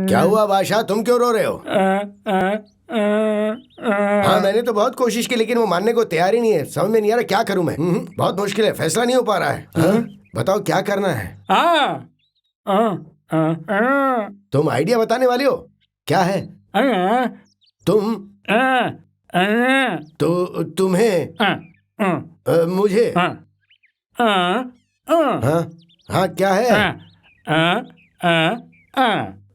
क्या हुआ बादशाह, तुम क्यों रो रहे हो? हाँ, मैंने तो बहुत कोशिश की लेकिन वो मानने को तैयार ही नहीं है। समझ में नहीं आ रहा क्या करूं मैं। बहुत मुश्किल है, फैसला नहीं हो पा रहा है। बताओ क्या करना है? तुम आइडिया बताने वाले हो? क्या है? तुम तो तुम्हें मुझे हाँ हाँ क्या है?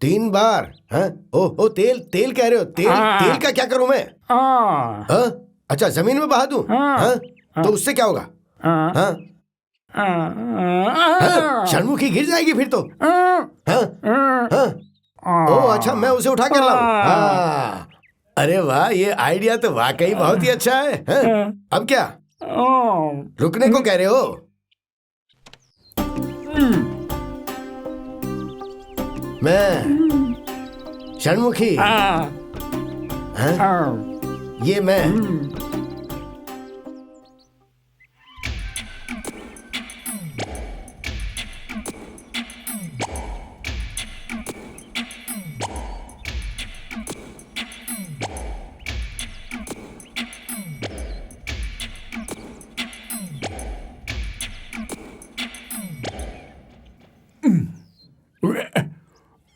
3 बार? हाँ ओ तेल तेल कह रहे हो? तेल का क्या करूं मैं? हाँ अच्छा, जमीन में बहा दूं? हाँ तो उससे क्या होगा? हाँ षणमुखी गिर जाएगी फिर तो। हाँ हाँ ओ अच्छा, मैं उसे उठा कर लाऊं? हाँ अरे वाह, ये आइडिया तो वाकई बहुत ही अच्छा है। हाँ? अब क्या रुकने को कह रहे हो? मैं षणमुखी। हाँ? ये मैं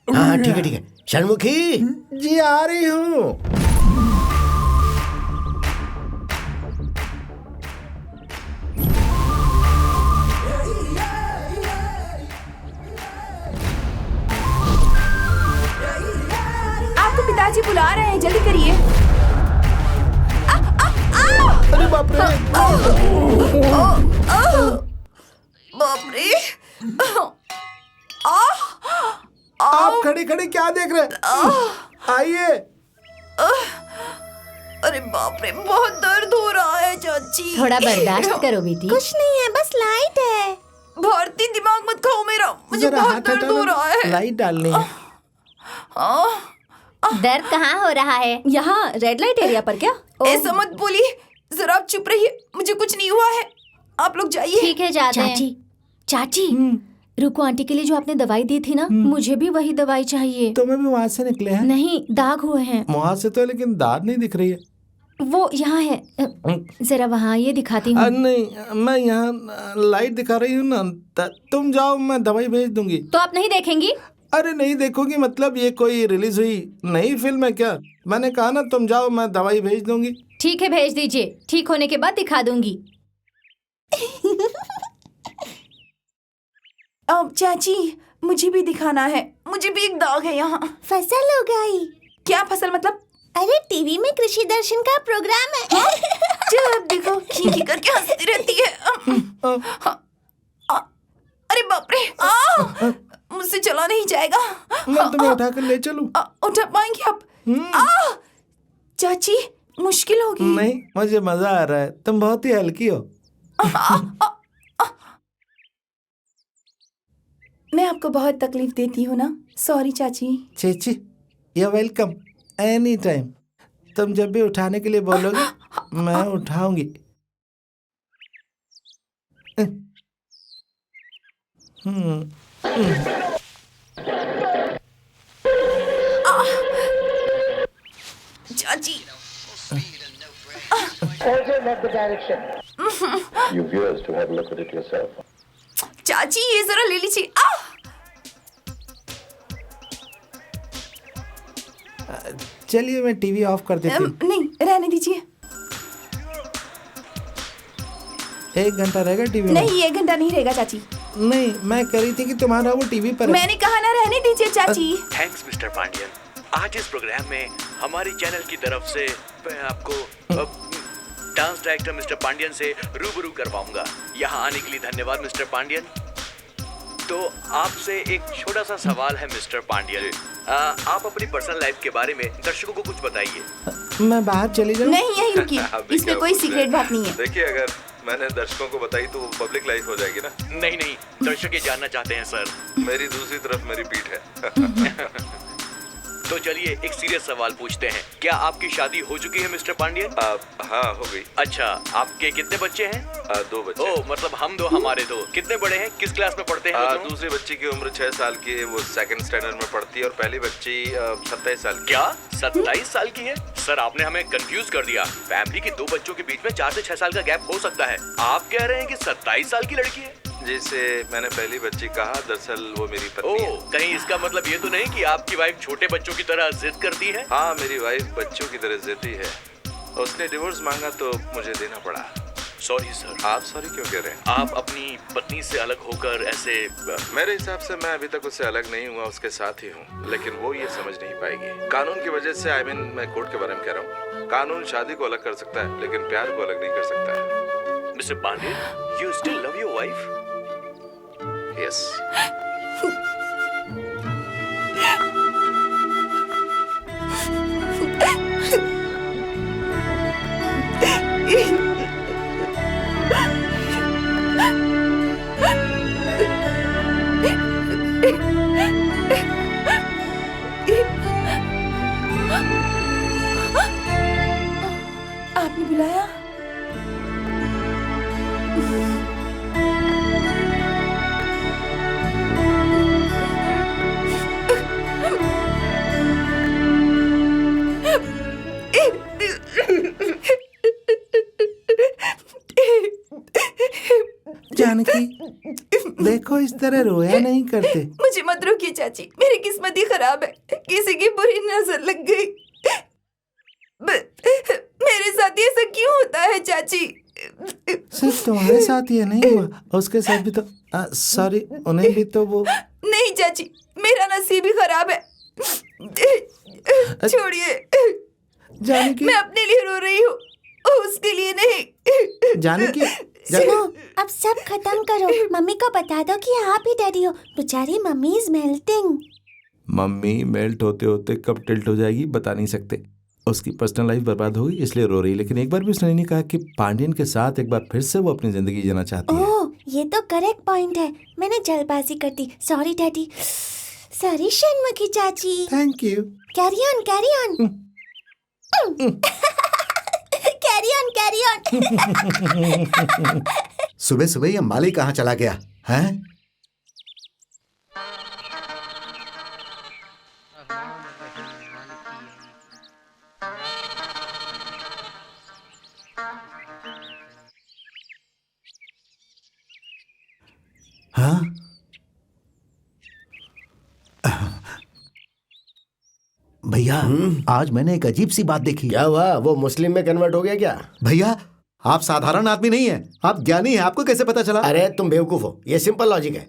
हाँ ठीक है षणमुखी जी आ रही हूँ। आपको पिताजी बुला रहे हैं, जल्दी करिए। अरे बाप रे! बाप रे! आप खड़े खड़े क्या देख रहे हैं? आइए। अरे बाप रे, बहुत दर्द हो रहा है चाची। थोड़ा बर्दाश्त करो बेटी। कुछ नहीं है, बस लाइट है। भारती, दिमाग मत खाओ मेरा, मुझे जरा बहुत हाथ दर्द हो रहा हटाना, है। लाइट डालनी है। दर्द कहाँ हो रहा है? यहाँ रेड लाइट एरिया पर क्या? ऐसा मत बोलिए, जरा आप चुप रहिए, मुझे कुछ नहीं हुआ है। आप लोग जाइए। ठीक है, जाते हैं। चाची चाची रुको, आंटी के लिए जो आपने दवाई दी थी ना, मुझे भी वही दवाई चाहिए। तुम्हें भी वहाँ से निकले हैं? नहीं, दाग हुए हैं। वहाँ से तो, लेकिन दाद नहीं दिख रही है। वो यहाँ है, जरा वहाँ ये दिखाती हूँ। नहीं, मैं यहाँ लाइट दिखा रही हूँ ना। तुम जाओ, मैं दवाई भेज दूंगी। तो आप नहीं देखेंगी? अरे नहीं देखोगी मतलब ये कोई रिलीज हुई नई फिल्म है क्या? मैंने कहा ना, तुम जाओ, मैं दवाई भेज दूंगी। ठीक है, भेज दीजिए, ठीक होने के बाद दिखा दूंगी। अब चाची, मुझे भी दिखाना है, मुझे भी एक दाग है यहाँ। फसल हो गई। क्या फसल मतलब? अरे टीवी में कृषि दर्शन का प्रोग्राम है। जब देखो खी करके हंसती रहती है। अरे बाप रे, मुझसे चला नहीं जाएगा। मैं तुम्हें उठा कर ले चलूं? उठा पाएंगे आप? चाची, मुश्किल होगी। नहीं, मुझे मजा आ रहा है, तुम बहुत ही हल्की हो। मैं आपको बहुत तकलीफ देती हूँ ना, सॉरी चाची। चेची, यू वेलकम एनी टाइम। तुम जब भी उठाने के लिए बोलोगे मैं उठाऊंगी। चाची, Also not the direction. You viewers to have a look at it yourself. चाची ये जरा ले लीजिए। चलिए मैं टीवी ऑफ कर देती हूँ। नहीं, रहने दीजिए। 1 घंटा रहेगा टीवी में? नहीं, 1 घंटा नहीं रहेगा चाची। नहीं, मैं कह रही थी कि तुम्हारा वो टीवी पर है। मैंने कहा ना, रहने दीजिए चाची। Thanks mister Pandian. आज इस प्रोग्राम में हमारी चैनल की तरफ से मैं आपको डांस डायरेक्टर मिस्टर पांडियन से रूबरू करवाऊंगा। यहाँ आने के लिए धन्यवाद मिस्टर पांडियन। तो आपसे एक छोटा सा सवाल है मिस्टर पांडियन, आप अपनी पर्सनल लाइफ के बारे में दर्शकों को कुछ बताइए। मैं बाहर चली जाऊँ? नहीं, यहीं रुकिए, इसमें कोई सीक्रेट बात नहीं है। देखिए, अगर मैंने दर्शकों को बताई तो पब्लिक लाइफ हो जाएगी ना। नहीं, दर्शक ये जानना चाहते हैं सर। मेरी दूसरी तरफ मेरी पीठ है। तो चलिए एक सीरियस सवाल पूछते हैं, क्या आपकी शादी हो चुकी है मिस्टर पांडियन? हाँ, हो गई। अच्छा, आपके कितने बच्चे हैं? 2 बच्चे। ओ मतलब हम दो, हमारे दो। कितने बड़े हैं? किस क्लास में पढ़ते हैं वो दोनों? दूसरी बच्ची की उम्र 6 साल की है, वो 2nd स्टैंडर्ड में पढ़ती है, और पहली बच्ची 27 साल की। क्या 27 साल की है? सर आपने हमें कंफ्यूज कर दिया। फैमिली के 2 बच्चों के बीच में 4 से 6 साल का गैप हो सकता है। आप कह रहे हैं कि 27 साल की लड़की है? जिसे मैंने पहली बच्ची कहा, दरअसल वो मेरी पत्नी है। कहीं इसका मतलब ये तो नहीं कि आपकी वाइफ छोटे बच्चों की तरह जिद करती है? हाँ, मेरी वाइफ बच्चों की तरह जिद्दी है। उसने डिवोर्स मांगा तो मुझे देना पड़ा। Sorry sir. आप सॉरी क्यों कह रहे हैं? आप अपनी पत्नी से अलग होकर ऐसे। मेरे हिसाब से मैं अभी तक उससे अलग नहीं हुआ, उसके साथ ही हूँ, लेकिन वो ये समझ नहीं पाएगी। कानून की वजह से, मैं कोर्ट के बारे में कह रहा हूँ। कानून शादी को अलग कर सकता है, लेकिन प्यार को अलग नहीं कर सकता। Mister Pandey, you still love your wife? Yes. आपने बुलाया? जानकी, देखो इस तरह रोया नहीं करते। मुझे मत रोकिए चाची, मेरी किस्मत ही खराब है। किसी की बुरी नजर लग गई। मेरे साथ ऐसा क्यों होता है चाची? सिर्फ तुम्हारे साथ ये नहीं हुआ, उसके साथ भी तो। सॉरी, उन्हें भी तो वो। नहीं चाची, मेरा नसीब ही खराब है। छोड़िए। जानकी, मैं अपने लिए रो रही हूँ, उसके लिए नहीं। जानकी, अब सब खत्म करो। मम्मी को बता दो कि आप ही डैडी हो। बेचारी mummy is melting. Mummy melt होते होते कब टिल्ट हो जाएगी बता नहीं सकते। उसकी पर्सनल लाइफ बर्बाद हो गई इसलिए रो रही, लेकिन एक बार भी उसने नहीं कहा कि पांडियन के साथ एक बार फिर से वो अपनी जिंदगी जीना चाहती है। ओह, ये तो करेक्ट पॉइंट है। मैंने जल्दबाजी कर दी। Sorry daddy. सॉरी षणमुखी चाची। Thank you. Carry on, carry on. Carry on, carry on. सुबह सुबह ये माली कहाँ चला गया है? हाँ? भैया, आज मैंने एक अजीब सी बात देखी। क्या हुआ? वो मुस्लिम में कन्वर्ट हो गया क्या? भैया, आप साधारण आदमी नहीं है, आप ज्ञानी हैं। आपको कैसे पता चला? अरे तुम बेवकूफ हो, ये सिंपल लॉजिक है।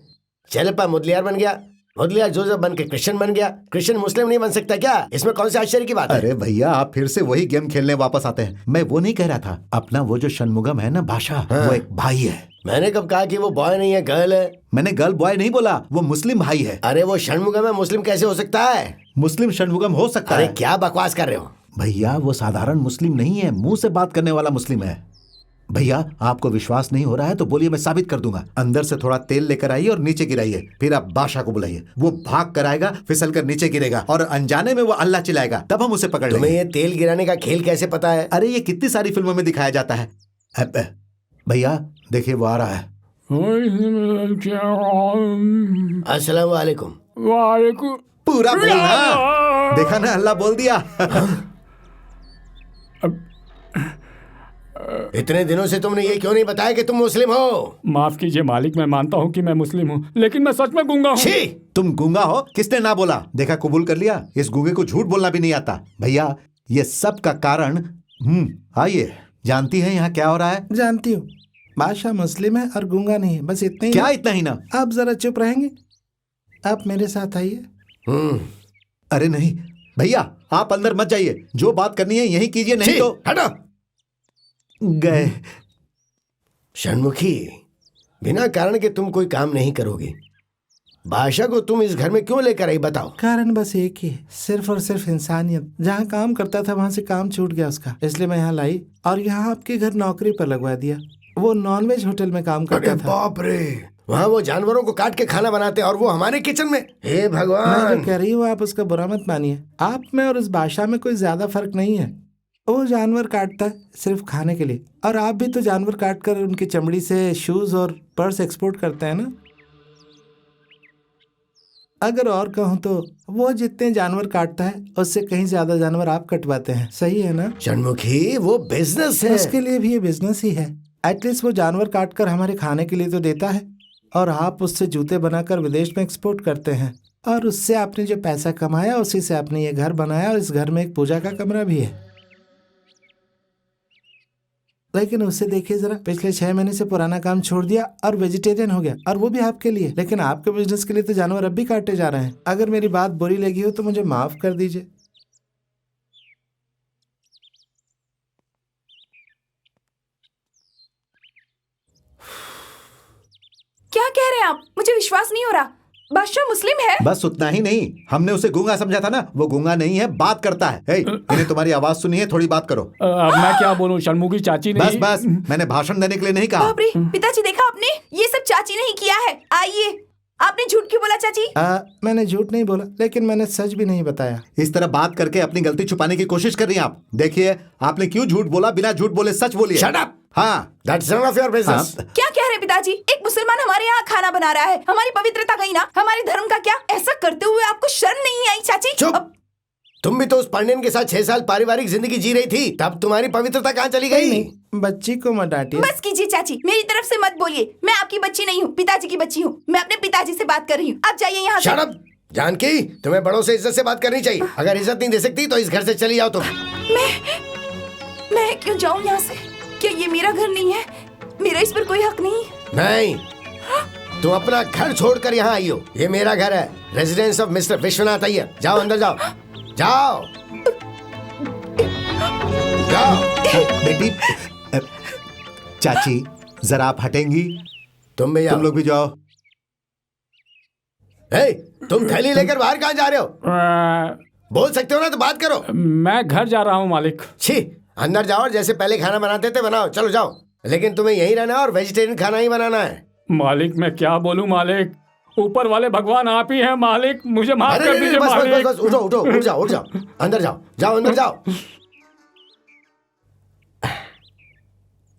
चेलप्पा मुदलियार बन गया, मुदलियार जोसेफ बन के क्रिश्चियन बन गया, क्रिश्चियन मुस्लिम नहीं बन सकता क्या? इसमें कौन से आश्चर्य की बात है? अरे भैया, आप फिर से वही गेम खेलने वापस आते हैं। मैं वो नहीं कह रहा था। अपना वो जो षणमुगम है ना, भाषा, वो एक भाई है। मैंने कब कहा कि वो बॉय नहीं है, गर्ल है? मैंने गर्ल बॉय नहीं बोला, वो मुस्लिम भाई है। अरे वो षणमुगम है, मुस्लिम कैसे हो सकता है? मुस्लिम षणमुगम हो सकता अरे है। क्या बकवास कर रहे हो भैया? वो साधारण मुस्लिम नहीं है, मुंह से बात करने वाला मुस्लिम है। भैया, आपको विश्वास नहीं हो रहा है तो बोलिए, मैं साबित कर दूंगा। अंदर से थोड़ा तेल लेकर आइए और नीचे गिराइए, फिर आप बादशाह को बुलाइए। वो भाग कर आएगा, फिसल कर नीचे गिरेगा और अनजाने में वो अल्लाह चिल्लाएगा, तब हम उसे पकड़ तुम्हें लेंगे। ये तेल गिराने का खेल कैसे पता है? अरे ये कितनी सारी फिल्मों में दिखाया जाता है। भैया देखिए, वो आ रहा है। अस्सलाम वालेकुम। वालेकुम। पूरा बोलना। देखा ना, अल्लाह बोल दिया। इतने दिनों से तुमने ये क्यों नहीं बताया कि तुम मुस्लिम हो? माफ कीजिए मालिक, मैं मानता हूँ कि मैं मुस्लिम हूँ, लेकिन मैं सच में गूंगा हूँ। छी! तुम गूंगा हो? किसने ना बोला? देखा, कबूल कर लिया। इस गूंगे को झूठ बोलना भी नहीं आता। भैया, ये सब का कारण आइए, जानती है यहाँ क्या हो रहा है? जानती हूँ, बादशाह मुस्लिम है और गूंगा नहीं है, बस इतना ही। क्या इतना ही ना? आप जरा चुप रहेंगे? आप मेरे साथ आइए। अरे नहीं भैया, आप अंदर मत जाइए। जो बात करनी है यही कीजिए, नहीं तो हटो। गए। षणमुखी, बिना कारण के तुम कोई काम नहीं करोगी। बादशाह को तुम इस घर में क्यों लेकर आई, बताओ? कारण बस एक ही है, सिर्फ और सिर्फ इंसानियत। जहाँ काम करता था वहाँ से काम छूट गया उसका, इसलिए मैं यहाँ लाई और यहाँ आपके घर नौकरी पर लगवा दिया। वो नॉनवेज होटल में काम करता था। बाप रे, वहाँ वो जानवरों को काट के खाना बनाते हैं और वो हमारे किचन में। हे मैं भगवान! जो कह रही हूँ आप उसका बुरा मत मानिए। आप में और उस बादशाह में कोई ज्यादा फर्क नहीं है। वो जानवर काटता है सिर्फ खाने के लिए, और आप भी तो जानवर काट कर उनकी चमड़ी से शूज और पर्स एक्सपोर्ट करते हैं ना। अगर और कहूँ तो वो जितने जानवर काटता है उससे कहीं ज्यादा जानवर आप कटवाते हैं, सही है ना? षणमुखी, वो बिजनेस है। उसके लिए भी ये बिजनेस ही है। एटलीस्ट वो जानवर काट कर हमारे खाने के लिए तो देता है, और आप उससे जूते बनाकर विदेश में एक्सपोर्ट करते हैं, और उससे आपने जो पैसा कमाया उसी से आपने ये घर बनाया, और इस घर में एक पूजा का कमरा भी है। लेकिन उससे देखिए जरा, पिछले 6 महीने से पुराना काम छोड़ दिया और वेजिटेरियन हो गया, और वो भी आपके लिए। लेकिन आपके बिजनेस के लिए तो जानवर अब भी काटे जा रहे हैं। अगर मेरी बात बुरी लगी हो तो मुझे माफ कर दीजिए। क्या कह रहे हैं आप? मुझे विश्वास नहीं हो रहा। बादशाह मुस्लिम है? बस उतना ही नहीं, हमने उसे गूंगा समझा था ना, वो गूंगा नहीं है, बात करता है। हे, मैंने तुम्हारी आवाज सुनी है, थोड़ी बात करो। अब मैं क्या बोलूं, षणमुखी चाची ने बस बस, मैंने भाषण देने के लिए नहीं कहा। बाप रे, पिताजी देखा आपने? ये सब चाची नहीं किया है। आइए, आपने झूठ क्यों बोला चाची? मैंने झूठ नहीं बोला, लेकिन मैंने सच भी नहीं बताया। इस तरह बात करके अपनी गलती छुपाने की कोशिश कर रही हैं आप। देखिए, आपने क्यों झूठ बोला, बिना झूठ बोले सच बोलिए। Shut up. हाँ, that's none of your business. क्या कह रहे हैं पिताजी? एक मुसलमान हमारे यहाँ खाना बना रहा है, हमारी पवित्रता गई ना, हमारे धर्म का क्या? ऐसा करते हुए आपको शर्म नहीं आई चाची? चुप। तुम भी तो उस पांड्यन के साथ 6 साल पारिवारिक जिंदगी जी रही थी, तब तुम्हारी पवित्रता कहाँ चली गई? बच्ची को मत डांटिए। बस कीजिए चाची, मेरी तरफ से मत बोलिए। मैं आपकी बच्ची नहीं हूँ, पिताजी की बच्ची हूँ। मैं अपने पिताजी से बात कर रही हूँ। आप जाइए यहाँ से। Shut up. जानकी, तुम्हें बड़ों से इज्जत से बात करनी चाहिए। अगर इज्जत नहीं दे सकती तो इस घर से चली जाओ तुम। मैं क्यों जाऊँ यहाँ से? क्या ये मेरा घर नहीं है? मेरा इस पर कोई हक नहीं? नहीं, तुम अपना घर छोड़कर यहाँ आई हो। ये मेरा घर है, residence of mister Vishwanath Iyer. जाओ अंदर जाओ, जाओ जाओ। बेटी, चाची जरा आप हटेंगी? तुम भी जाओ। तुम लोग भी जाओ। हे, तुम थैली लेकर बाहर कहाँ जा रहे हो? बोल सकते हो ना तो बात करो। मैं घर जा रहा हूँ मालिक। छी, अंदर जाओ और जैसे पहले खाना बनाते थे बनाओ। चलो जाओ, लेकिन तुम्हें यहीं रहना है और वेजिटेरियन खाना ही बनाना है। मालिक मैं क्या बोलूं मालिक, ऊपर वाले भगवान आप ही हैं मालिक, मुझे माफ कर दीजिए बस, मालिक। बस, उठो उठो, उठ जाओ, उठ जाओ, अंदर जाओ, जाओ अंदर जाओ।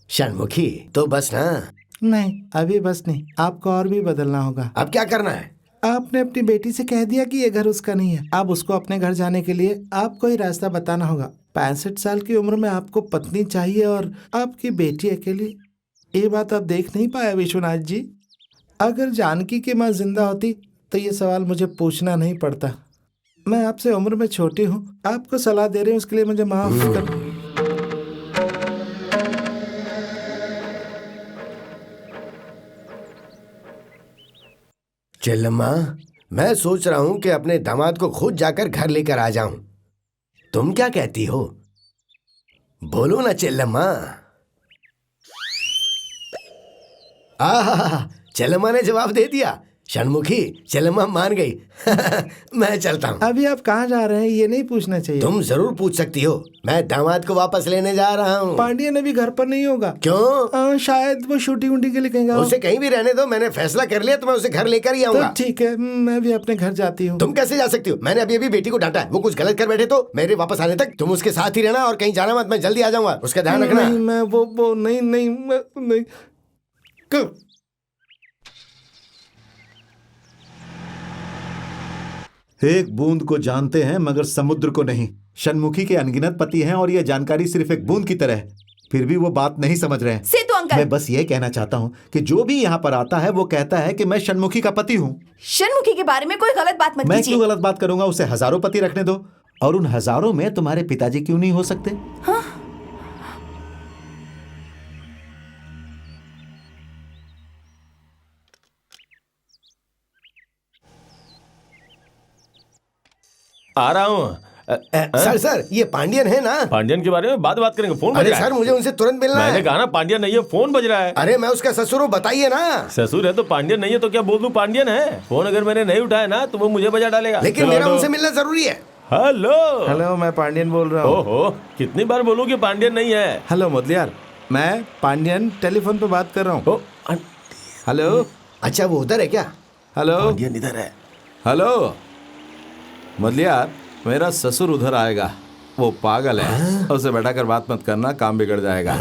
षणमुखी, तो बस ना? नहीं, अभी बस नहीं, आपको और भी बदलना होगा। अब क्या करना है? आपने अपनी बेटी से कह दिया कि ये घर उसका नहीं है। अब उसको अपने घर जाने के लिए आपको ही रास्ता बताना होगा। 65 साल की उम्र में आपको पत्नी चाहिए और आपकी बेटी अकेली। ये बात आप देख नहीं पाया विश्वनाथ जी। अगर जानकी की माँ जिंदा होती तो ये सवाल मुझे पूछना नहीं पड़ता। मैं आपसे उम्र में छोटी हूँ, आपको सलाह दे रही हूँ, उसके लिए मुझे माफ कर। चिल्लम्मा, मैं सोच रहा हूँ कि अपने दामाद को खुद जाकर घर लेकर आ जाऊं। तुम क्या कहती हो? बोलो ना चिल्लम्मा। आहा, चिल्लम्मा ने जवाब दे दिया। षणमुखी, चिल्लम्मा मान गई। मैं चलता हूँ। अभी आप कहाँ जा रहे हैं ये नहीं पूछना चाहिए। तुम जरूर पूछ सकती हो। मैं दामाद को वापस लेने जा रहा हूँ। पांड्यन अभी घर पर नहीं होगा। क्यों? शायद वो शूटिंग वूटिंग के लिए कहेंगे। उसे कहीं भी रहने दो, मैंने फैसला कर लिया तो मैं उसे घर लेकर ही आऊंगा। तो ठीक है, मैं भी अपने घर जाती हूँ। तुम कैसे जा सकती हो? मैंने अभी अभी बेटी को डांटा है, वो कुछ गलत कर बैठे तो मेरे वापस आने तक तुम उसके साथ ही रहना और कहीं जाना मत। मैं जल्दी आ जाऊंगा, उसका ध्यान रखना। नहीं, मैं वो नहीं। एक बूंद को जानते हैं मगर समुद्र को नहीं। षणमुखी के अनगिनत पति हैं और यह जानकारी सिर्फ एक बूंद की तरह है, फिर भी वो बात नहीं समझ रहे हैं। सेतु अंकल, मैं बस ये कहना चाहता हूँ कि जो भी यहाँ पर आता है वो कहता है कि मैं षणमुखी का पति हूँ। षणमुखी के बारे में कोई गलत बात मत कीजिए। मैं क्यों गलत बात करूंगा? उसे हजारों पति रखने दो, और उन हजारों में तुम्हारे पिताजी क्यों नहीं हो सकते? हाँ? आ रहा हूँ। सर ये पांड्यन है ना? पांड्यन के बारे में बात करेंगे। फोन बज अरे रहा है। सर, मुझे उनसे तुरंत मिलना है। मैंने कहा ना पांड्यन नहीं है, फोन बज रहा है। अरे मैं उसका ससुर हूँ, बताइए ना। ससुर है तो पांड्यन नहीं है तो क्या बोल दूं पांड्यन है? फोन अगर मैंने नहीं उठाया ना तो वो मुझे बजा डालेगा। लेकिन मेरा उनसे मिलना जरूरी है। हेलो, मैं पांड्यन बोल रहा हूँ। ओहो, कितनी बार बोलूं कि पांड्यन नहीं है? हेलो मुदलियार, मैं पांड्यन टेलीफोन पे बात कर रहा हूँ। हेलो। अच्छा, वो उधर है क्या? हेलो, पांड्यन इधर है। हेलो मुदलियार, मेरा ससुर उधर आएगा। वो पागल है, उससे बैठा कर बात मत करना, काम बिगड़ जाएगा।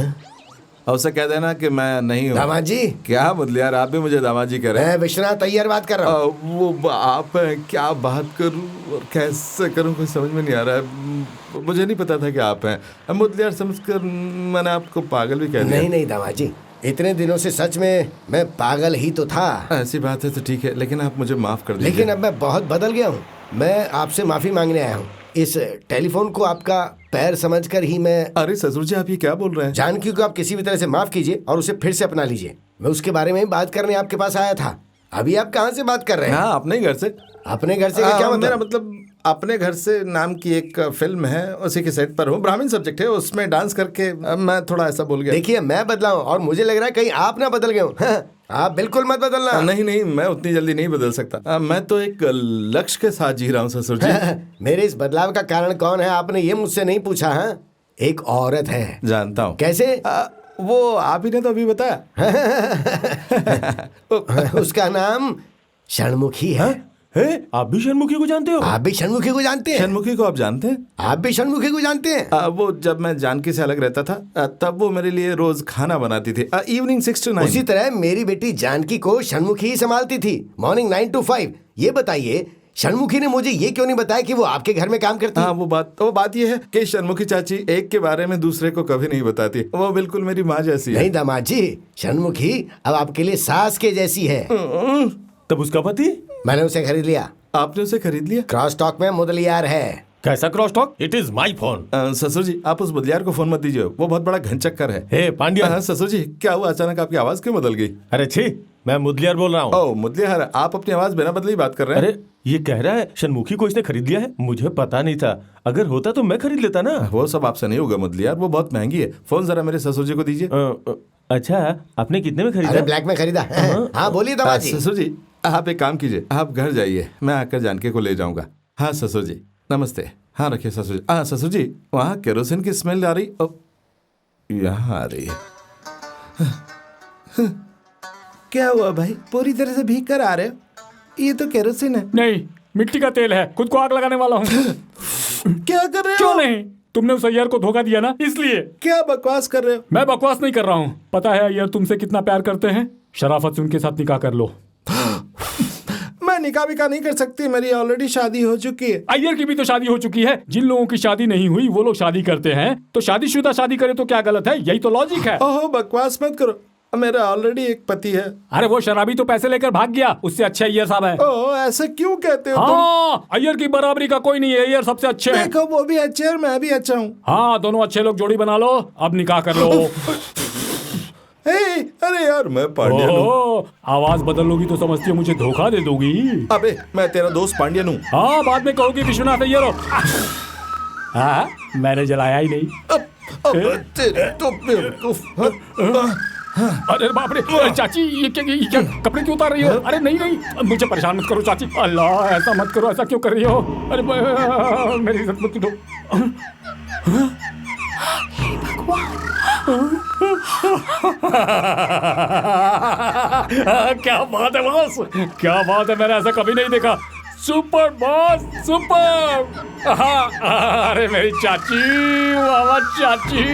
और उसे कह देना कि मैं नहीं हूँ। दामाद जी। क्या मुदलियार, आप भी मुझे दामाद जी कह रहे हैं? मैं विश्वनाथ अय्यर बात कर रहा हूँ। वो आप हैं, क्या बात करूँ और कैसे करूँ, कुछ समझ में नहीं आ रहा है। मुझे नहीं पता था कि आप हैं। मुदलियार समझकर मैंने आपको पागल भी कह दिया। नहीं दामाद जी, इतने दिनों से सच में मैं पागल ही तो था। ऐसी बात है तो ठीक है, लेकिन आप मुझे माफ कर दीजिए। लेकिन अब मैं बहुत बदल गया हूँ। मैं आपसे माफी मांगने आया हूँ। इस टेलीफोन को आपका पैर समझकर ही मैं। अरे ससुर जी, आप ये क्या बोल रहे हैं? जानकी को आप किसी भी तरह से माफ कीजिए और उसे फिर से अपना लीजिए। मैं उसके बारे में बात करने आपके पास आया था। अभी आप कहाँ से बात कर रहे हैं? हाँ, अपने ही घर से। अपने घर से क्या मेरा मतलब अपने घर से नाम की एक फिल्म है, उसी के सेट पर हूँ। ब्राह्मण सब्जेक्ट है, उसमें डांस करके मैं थोड़ा ऐसा बोल गया। देखिए, मैं बदला हूँ और मुझे लग रहा है कहीं आप ना बदल गए हो। आप बिल्कुल मत बदलना। नहीं, मैं उतनी जल्दी नहीं बदल सकता। मैं तो एक लक्ष्य के साथ जी रहा हूँ ससुर जी। मेरे इस बदलाव का कारण कौन है, आपने ये मुझसे नहीं पूछा? है एक औरत है। जानता हूँ। कैसे? वो आप ही ने तो अभी बताया। उसका नाम षणमुखी है। आप भी षणमुखी को जानते हो? आप भी षणमुखी को जानते हैं? षणमुखी को आप जानते हैं? आप भी षणमुखी को जानते हैं? वो जब मैं जानकी से अलग रहता था तब वो मेरे लिए रोज खाना बनाती थी, इवनिंग 6 to 9। उसी तरह मेरी बेटी जानकी को षणमुखी ही संभालती थी, मॉर्निंग 9 to 5। ये बताइए, षणमुखी ने मुझे ये क्यों नहीं बताया कि वो आपके घर में काम करती है? हाँ, वो बात ये है कि षणमुखी चाची एक के बारे में दूसरे को कभी नहीं बताती। वो बिल्कुल मेरी माँ जैसी है। नहीं दामाद जी, षणमुखी अब आपके लिए सास के जैसी है। तब उसका पति? मैंने उसे खरीद लिया। आपने उसे खरीद लिया? क्रॉस टॉक में मुदलियार है। कैसा cross talk? It is my phone. ससुर जी, आप उस मुदलियार को फोन मत दीजिए, वो बहुत बड़ा घनचक्कर है। हे पांड्या। ससुर जी, क्या हुआ? अचानक आपकी आवाज क्यों बदल गई? अरे छी, मैं मुदलियार बोल रहा हूँ। ओह मुदलियार, आप अपनी आवाज बिना बदले ही बात कर रहे हैं। अरे ये कह रहा है षणमुखी को इसने खरीद लिया है। मुझे पता नहीं था, अगर होता तो मैं खरीद लेता ना। वो सब आपसे नहीं होगा मुदलियार, वो बहुत महंगी है। फोन जरा मेरे ससुर जी को दीजिए। अच्छा, आपने कितने में खरीदा? अरे ब्लैक में खरीदा। हाँ बोलिए दामाद जी। ससुर जी, आप एक काम कीजिए, आप घर जाइए, मैं आकर जानकी को ले जाऊंगा। हाँ ससुर जी, नमस्ते। हाँ रखिए ससुर जी। हाँ ससुर जी, वहाँ केरोसिन की स्मेल आ रही। यहाँ आ रही है। क्या हुआ भाई, पूरी तरह से भीग कर आ रहे हो? ये तो केरोसिन है। नहीं, मिट्टी का तेल है। खुद को आग लगाने वाला हूँ। क्या कर रहे हो? क्यों नहीं, तुमने उस अय्यर को धोखा दिया ना, इसलिए। क्या बकवास कर रहे हो? मैं बकवास नहीं कर रहा हूँ। पता है अय्यर तुमसे कितना प्यार करते हैं। शराफत से उनके साथ निकाह कर लो। मैं निकाह बिकाह नहीं कर सकती, मेरी ऑलरेडी शादी हो चुकी है। अय्यर की भी तो शादी हो चुकी है। जिन लोगों की शादी नहीं हुई वो लोग शादी करते हैं, तो शादीशुदा शादी करे तो क्या गलत है? यही तो लॉजिक है। ओहो, बकवास मत करो, मेरा ऑलरेडी एक पति है। अरे वो शराबी तो पैसे लेकर भाग गया, उससे अच्छे अय्यर साहब है। ओह, ऐसे क्यों कहते हो? हाँ, अय्यर की बराबरी का कोई नहीं है, अय्यर सबसे अच्छे हैं। देखो, वो भी अच्छे और मैं भी अच्छा हूँ। हाँ, दोनों अच्छे लोग जोड़ी बना लो, अब निकाह कर लो। अरे यार, मैं पांड्यन हूँ। आवाज बदल लोगी तो समझती हो मुझे धोखा दे दोगी। अबे, मैं तेरा दोस्त पांड्यन हूँ। हाँ, बाद में कहोगी विश्वनाथ अय्यर हो। हाँ, मैंने जलाया ही नहीं। अरे बाप रे, चाची ये क्या कपड़े क्यों उतार रही हो? अरे नहीं, मुझे परेशान मत करो चाची। अल्लाह, ऐसा मत करो, ऐसा क्यों कर रही हो? अरे मेरी इज्जत मत दो। क्या बात है बॉस, क्या बात है, मैंने ऐसा कभी नहीं देखा। Super boss, super. अरे मेरी चाची, वाह चाची,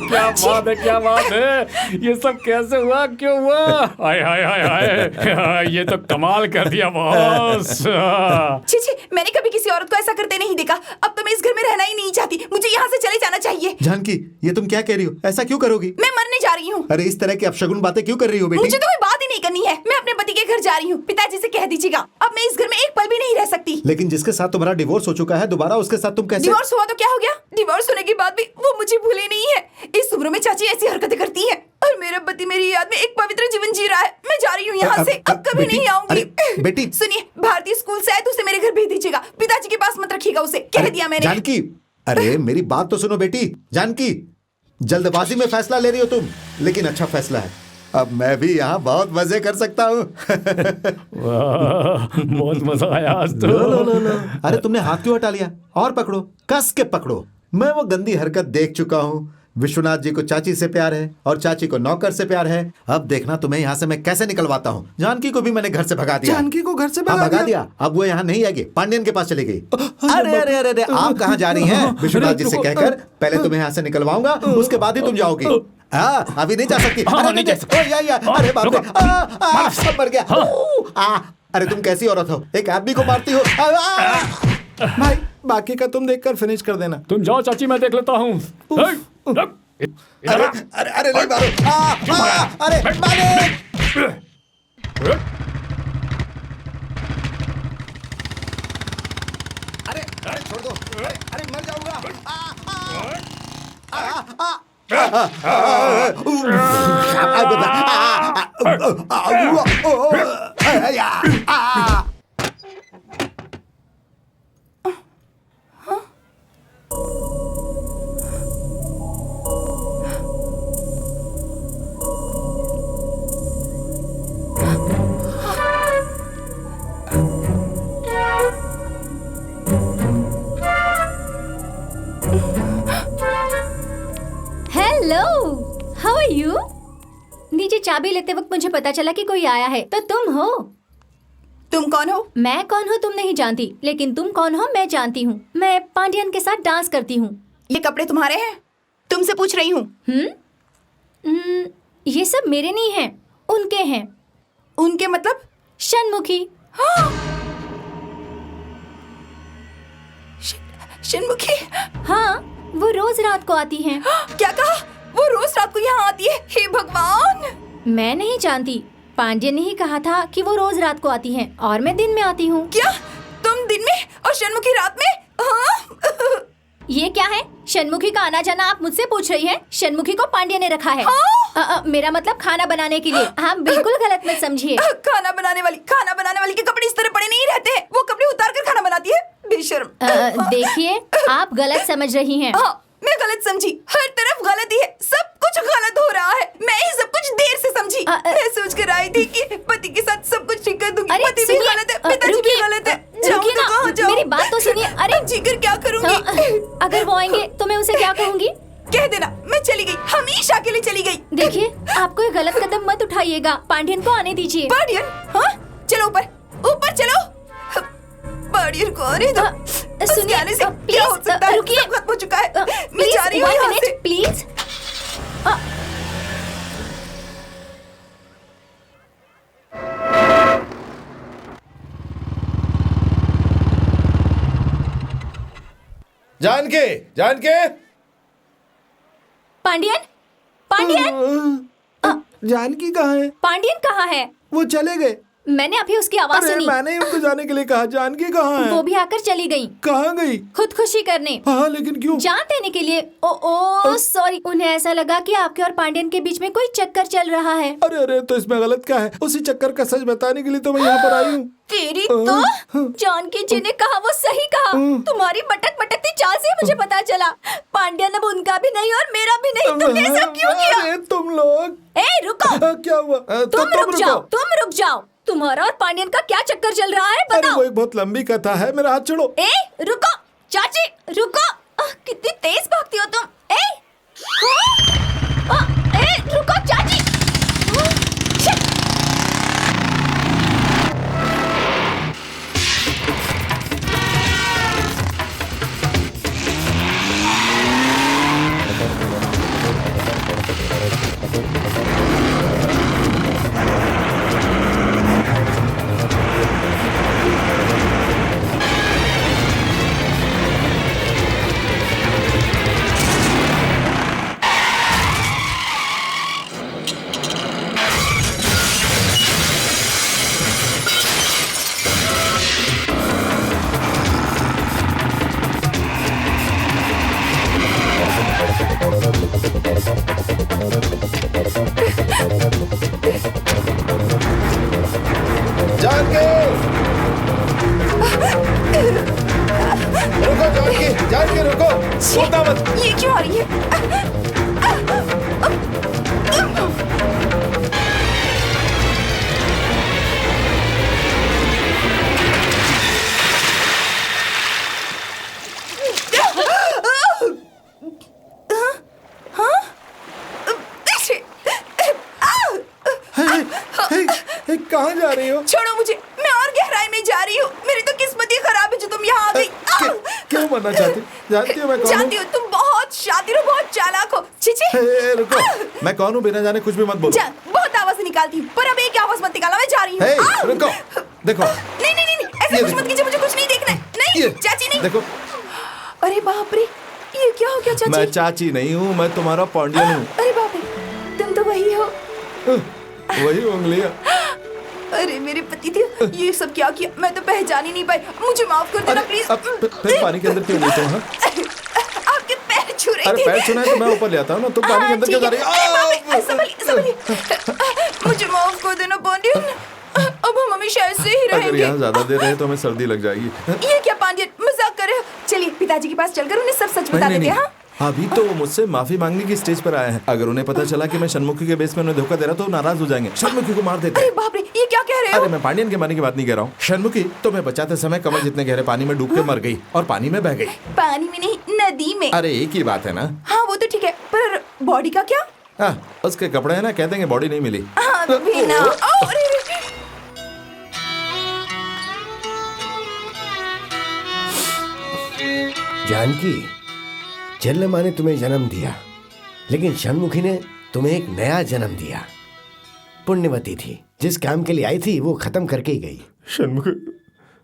क्या बात है, क्या बात है। ये सब कैसे हुआ, क्यों हुआ? हाय हाय हाय हाय, ये तो कमाल कर दिया बॉस। छी, मैंने कभी किसी औरत को ऐसा करते नहीं देखा। अब तो मैं इस घर में रहना ही नहीं चाहती, मुझे यहाँ से चले जाना चाहिए। जानकी, ये तुम क्या कह रही हो? ऐसा क्यों करोगी? मैं मरने जा रही हूँ। अरे इस तरह की अपशगुन बातें क्यों कर रही हो बेटी? मुझे तो कोई बात ही नहीं करनी है। मैं अपने पति के घर जा रही हूँ। पिताजी से कह दीजिएगा, अब मैं इस घर में एक पल भी नहीं रह सकती। लेकिन जिसके साथ तुम्हारा डिवोर्स हो चुका है, दोबारा उसके साथ तुम कैसे? डिवोर्स हुआ तो क्या हो गया? डिवोर्स होने के बाद भी वो मुझे भूले नहीं है। इस उम्र में चाची ऐसी हरकतें करती है और मेरा पति मेरी याद में एक पवित्र जीवन जी रहा है। मैं जा रही हूँ यहाँ से, अब कभी नहीं आऊंगी। बेटी, सुनिए, भारतीय स्कूल से आए तो उसे मेरे घर भेज दीजिएगा। पिताजी के पास मत रखिएगा उसे, कह दिया मैंने। जानकी, अरे मेरी बात तो सुनो बेटी। जानकी, जल्दबाजी में फैसला ले रही हो तुम, लेकिन अच्छा फैसला है। अब मैं भी यहाँ बहुत मजे कर सकता हूँ। बहुत मजा आया आज तो। लो। अरे तुमने हाथ क्यों हटा लिया? और पकड़ो, कस के पकड़ो। मैं वो गंदी हरकत देख चुका हूँ। विश्वनाथ जी को चाची से प्यार है और चाची को नौकर से प्यार है। अब देखना तुम्हें यहाँ से मैं कैसे निकलवाता हूँ। जानकी को भी मैंने घर से भगा दिया। जानकी को घर से हाँ, भगा भगा दिया? दिया। अब वो यहाँ नहीं आएगी, पांडियन के पास चली गई। अरे अरे अरे अरे, आप कहाँ जा रही हैं? विश्वनाथ जी से कहकर पहले तुम्हें यहाँ से निकलवाऊंगा, उसके बाद ही तुम जाओगी। हाँ, अभी नहीं जा सकती। नहीं जा सकती। अरे बाप रे, सब मर गया। अरे तुम कैसी औरत हो, एक आदमी को मारती हो। भाई बाकी का तुम देखकर फिनिश कर देना। तुम जाओ चाची, मैं देख लेता हूँ। अरे अरे अरे नहीं मारो। अरे मारे। अरे छोड़ दो। अरे मर जाऊंगा। How are you? नीचे चाबी लेते वक्त मुझे पता चला कि कोई आया है। तो तुम हो? तुम कौन हो? मैं कौन हूँ तुम नहीं जानती, लेकिन तुम कौन हो मैं जानती हूँ। मैं पांडियन के साथ डांस करती हूँ। ये कपड़े तुम्हारे हैं? तुमसे पूछ रही हूँ। ये सब मेरे नहीं हैं, उनके हैं। उनके मतलब? शनमुखी। शनमुखी? हाँ, वो रोज रात को आती हैं। क्या कहा? वो रोज रात को यहाँ आती है? हे भगवान! मैं नहीं जानती, पांड्यन ने ही कहा था कि वो रोज रात को आती हैं और मैं दिन में आती हूँ। क्या? तुम दिन में और शनमुखी रात में? हाँ? ये क्या है? शनमुखी का आना जाना आप मुझसे पूछ रही हैं? शनमुखी को पांड्य ने रखा है। मेरा मतलब खाना बनाने के लिए। हाँ, बिल्कुल गलत मत समझिए। खाना बनाने वाली के कपड़े इस तरह पड़े नहीं रहते हैं। वो कपड़े उतार कर खाना बनाती है, बेशर्म। देखिए, आप गलत समझ रही हैं। हाँ, मैं गलत समझी। हर तरफ गलती है, सब कुछ गलत हो रहा है। मैं ही सब कुछ देर से समझी। मैं सोच कर आई थी कि पति के साथ सब कुछ ठीक कर दूंगी। पति भी गलत है, पिताजी भी गलत है। रुकिए ना, मेरी बात तो सुनिए। अरे जीकर क्या करूंगी? अगर वो आएंगे तो मैं उसे क्या कहूंगी? कह देना मैं चली गई, हमेशा के लिए चली गई। देखिए, आपको ये गलत कदम मत उठाइएगा। पांड्यन को आने दीजिए। पांड्यन? हाँ, चलो ऊपर, ऊपर चलो। पांड्यन को आने दो। सुनिए, आने से क्या हो सकता है? रुकिए, खत्म हो चुका है। मैं जा रही हूँ यहाँ से। प्लीज। जानके, जानके। पांड्यन, पांड्यन। जानकी कहाँ है? पांड्यन कहाँ है? वो चले गए। मैंने अभी उसकी आवाज सुनी। मैंने उनको जाने के लिए कहा। जानकी कहाँ है? वो भी आकर चली गई। कहाँ गई? खुदकुशी करने। हाँ, लेकिन क्यों? जान देने के लिए। ओ सॉरी। उन्हें ऐसा लगा कि आपके और पांड्यन के बीच में कोई चक्कर चल रहा है। अरे अरे, तो इसमें गलत क्या है? उसी चक्कर का सच बताने के लिए तो मैं यहाँ पर आई हूँ। तेरी तो जानकी जी ने कहा, वो सही कहा। तुम्हारी मटक मटकती चाल से मुझे पता चला। पांड्यन अब उनका भी नहीं और मेरा भी नहीं। तुमने ऐसा क्यों किया? अरे तुम लोग। ए रुको। क्या हुआ? तुम रुक जाओ। तुम्हारा और पांड्यन का क्या चक्कर चल रहा है? बताओ। वो एक बहुत लंबी कथा है, मेरा हाथ छोड़ो। ए रुको चाची, रुको। कितनी तेज भागती हो तुम। रुको चाची। जानकी रुको, छोड़ना मत। ये क्यों आ रही है? हाँ? मरना चाहती? जानती हो मैं कौन हूँ? जानती हूँ तुम बहुत शातिर हो, बहुत चालाक हो। चिची रुको, मैं कौन हूँ बिना जाने कुछ भी मत बोलो। जान बहुत आवाज निकालती हूँ, पर अब एक आवाज मत निकालना, मैं जा रही हूँ। रुको, देखो। नहीं नहीं नहीं, ऐसा कुछ मत कीजिए, मुझे कुछ नहीं देखना है। नहीं चाची नहीं। देखो। अरे बाप रे, ये क्या हो गया चाची? मैं चाची नहीं हूँ, मैं तुम्हारा पांडियन हूँ। अरे बाप रे, तुम तो वही हो। वही उंगलियां। अरे मेरे पति देव, ये सब क्या किया? मैं तो पहचान ही नहीं पाई, मुझे माफ कर देना प्लीज। फिर पानी के अंदर क्यों लेते हो? आपके पैर छू रही थी। अरे पैर छूना है तो मैं ऊपर ले आता हूँ ना, तुम पानी के अंदर क्यों जा रही हो? संभलिए, मुझे माफ कर देना पांडियन, अब हम हमेशा ऐसे ही अगर रहेंगे। यहाँ ज्यादा देर रहे तो हमें सर्दी लग जाएगी। ये क्या पांडियन, मजाक कर रहे हो? चलिए पिताजी के पास चलकर उन्हें सब सच बता देते हैं। अभी तो वो मुझसे माफी मांगने की स्टेज पर आए हैं। अगर उन्हें पता चला कि मैं षणमुखी के बेस में उन्हें धोखा दे रहा तो नाराज हो जाएंगे, षणमुखी को मार देते। अरे बाप रे, ये क्या कह रहे हो? अरे मैं पांडियन के मारने की बात नहीं कर रहा हूँ। षणमुखी तुम्हें बचाते समय कमल जितने गहरे पानी में डूब के मर गई और पानी में बह गई। पानी में नहीं, नदी में। अरे एक ही बात है ना। हाँ वो तो ठीक है, पर बॉडी का क्या? हाँ, उसके कपड़े है ना, कहते हैं बॉडी नहीं मिली। हाँ भी ना। जानकी, जन्मा ने तुम्हें जन्म दिया, लेकिन षणमुखी ने तुम्हें एक नया जन्म दिया। पुण्यवती थी, जिस काम के लिए आई थी वो खत्म करके ही गई। षणमुखी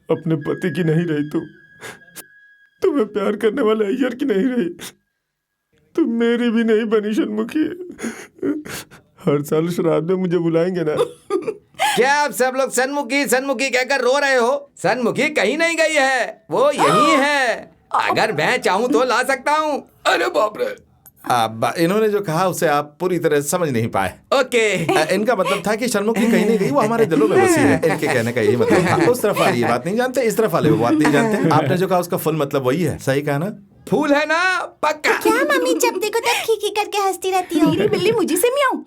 अपने पति की नहीं रही, तुम्हें प्यार करने वाले अय्यर की नहीं रही, तुम मेरी भी नहीं बनी षणमुखी। हर साल श्राद्ध में मुझे बुलाएंगे ना? क्या आप सब लोग सन्मुखी सन्मुखी कहकर रो रहे हो? सन्मुखी कहीं नहीं गई है, वो यही है। अगर मैं चाहूँ तो ला सकता हूँ। अरे बाप रे, अब इन्होंने जो कहा उसे आप पूरी तरह समझ नहीं पाए। ओके, इनका मतलब था कि षणमुखी कहीं नहीं गई, वो हमारे दिलों में बसी है। इनके कहने का यही मतलब था। उस तरफ वाले ये बात नहीं जानते, इस तरफ वाले वो बात नहीं जानते। आपने जो कहा उसका फुल मतलब वही है। सही कहा ना? फूल है ना, पक्का। क्या मम्मी जब देखो तब खीखी करके हंसती रहती हो? मेरी बिल्ली मुझे से मियाऊं।